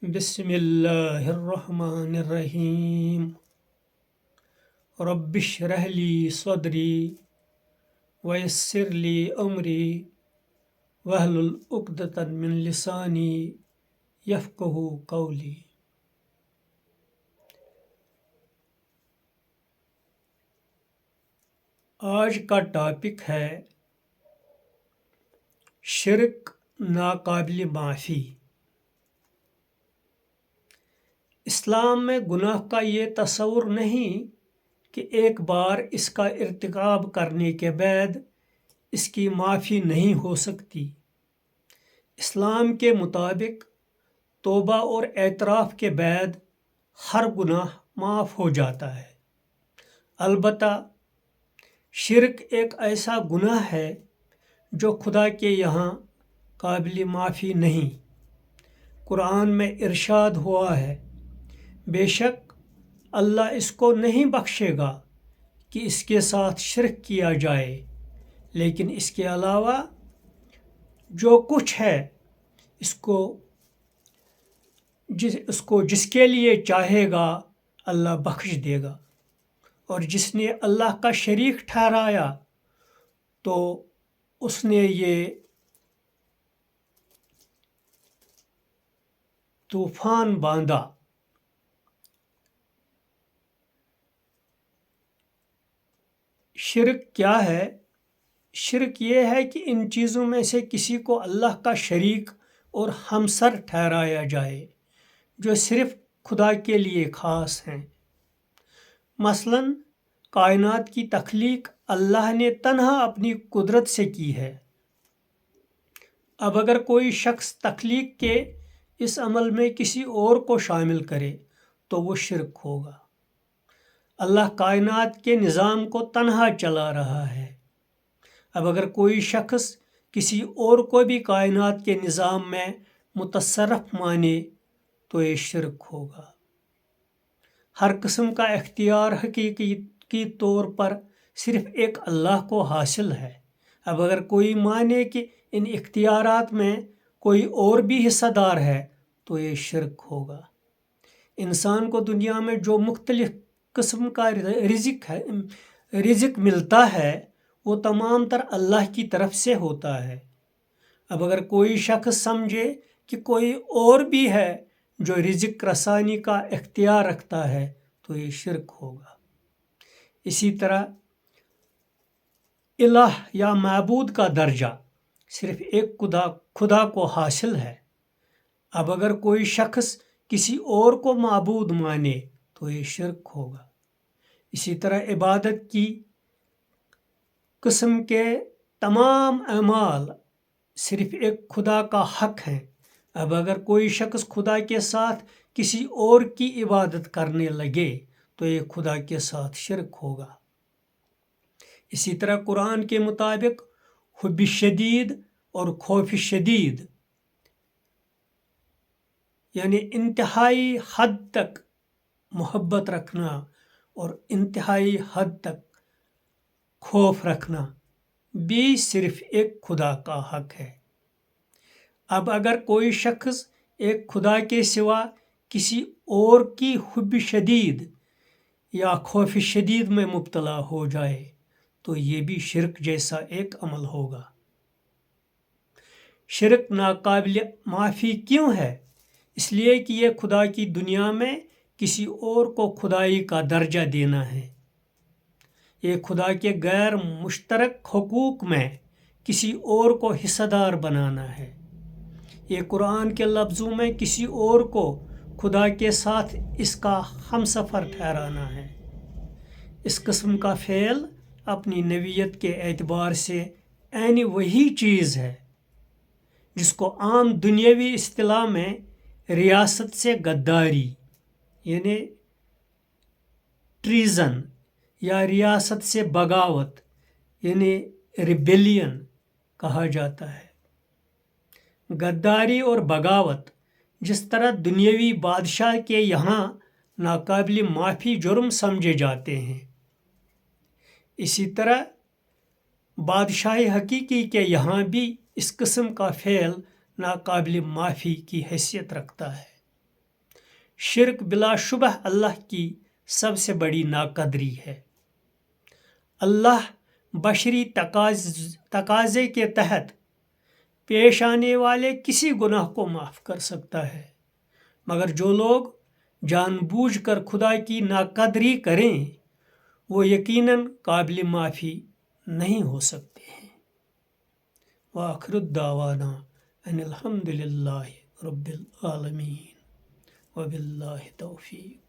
بسم اللہ الرحمن الرحیم رب اشرح لی صدری ویسر لی امری واحلل عقدۃ من لسانی یفقہوا قولی۔ آج کا ٹاپک ہے شرک ناقابل معافی۔ اسلام میں گناہ کا یہ تصور نہیں کہ ایک بار اس کا ارتکاب کرنے کے بعد اس کی معافی نہیں ہو سکتی۔ اسلام کے مطابق توبہ اور اعتراف کے بعد ہر گناہ معاف ہو جاتا ہے۔ البتہ شرک ایک ایسا گناہ ہے جو خدا کے یہاں قابل معافی نہیں۔ قرآن میں ارشاد ہوا ہے، بے شک اللہ اس کو نہیں بخشے گا کہ اس کے ساتھ شرک کیا جائے، لیکن اس کے علاوہ جو کچھ ہے اس کو جس کے لیے چاہے گا اللہ بخش دے گا، اور جس نے اللہ کا شریک ٹھہرایا تو اس نے یہ طوفان باندھا۔ شرک کیا ہے؟ شرک یہ ہے کہ ان چیزوں میں سے کسی کو اللہ کا شریک اور ہمسر ٹھہرایا جائے جو صرف خدا کے لیے خاص ہیں۔ مثلاً کائنات کی تخلیق اللہ نے تنہا اپنی قدرت سے کی ہے۔ اب اگر کوئی شخص تخلیق کے اس عمل میں کسی اور کو شامل کرے تو وہ شرک ہوگا۔ اللہ کائنات کے نظام کو تنہا چلا رہا ہے۔ اب اگر کوئی شخص کسی اور کو بھی کائنات کے نظام میں متصرف مانے تو یہ شرک ہوگا۔ ہر قسم کا اختیار حقیقی طور پر صرف ایک اللہ کو حاصل ہے۔ اب اگر کوئی مانے کہ ان اختیارات میں کوئی اور بھی حصہ دار ہے تو یہ شرک ہوگا۔ انسان کو دنیا میں جو مختلف قسم کا رزق ملتا ہے وہ تمام تر اللہ کی طرف سے ہوتا ہے۔ اب اگر کوئی شخص سمجھے کہ کوئی اور بھی ہے جو رزق رسانی کا اختیار رکھتا ہے تو یہ شرک ہوگا۔ اسی طرح الہ یا معبود کا درجہ صرف ایک خدا کو حاصل ہے۔ اب اگر کوئی شخص کسی اور کو معبود مانے تو یہ شرک ہوگا۔ اسی طرح عبادت کی قسم کے تمام اعمال صرف ایک خدا کا حق ہیں۔ اب اگر کوئی شخص خدا کے ساتھ کسی اور کی عبادت کرنے لگے تو یہ خدا کے ساتھ شرک ہوگا۔ اسی طرح قرآن کے مطابق حب شدید اور خوف شدید یعنی انتہائی حد تک محبت رکھنا اور انتہائی حد تک خوف رکھنا بھی صرف ایک خدا کا حق ہے۔ اب اگر کوئی شخص ایک خدا کے سوا کسی اور کی حب شدید یا خوف شدید میں مبتلا ہو جائے تو یہ بھی شرک جیسا ایک عمل ہوگا۔ شرک ناقابل معافی کیوں ہے؟ اس لیے کہ یہ خدا کی دنیا میں کسی اور کو خدائی کا درجہ دینا ہے۔ یہ خدا کے غیر مشترک حقوق میں کسی اور کو حصہ دار بنانا ہے۔ یہ قرآن کے لفظوں میں کسی اور کو خدا کے ساتھ اس کا ہمسفر ٹھہرانا ہے۔ اس قسم کا فعل اپنی نوعیت کے اعتبار سے عین وہی چیز ہے جس کو عام دنیاوی اصطلاح میں ریاست سے غداری یعنی ٹریزن یا ریاست سے بغاوت یعنی ریبیلین کہا جاتا ہے۔ غداری اور بغاوت جس طرح دنیاوی بادشاہ کے یہاں ناقابل معافی جرم سمجھے جاتے ہیں، اسی طرح بادشاہ حقیقی کے یہاں بھی اس قسم کا فعل ناقابل معافی کی حیثیت رکھتا ہے۔ شرک بلا شبہ اللہ کی سب سے بڑی ناقدری ہے۔ اللہ بشری تقاضے کے تحت پیش آنے والے کسی گناہ کو معاف کر سکتا ہے، مگر جو لوگ جان بوجھ کر خدا کی ناقدری کریں وہ یقیناً قابل معافی نہیں ہو سکتے ہیں۔ وآخر الدعوانا ان الحمد للہ رب العالمین وباللہ توفیق۔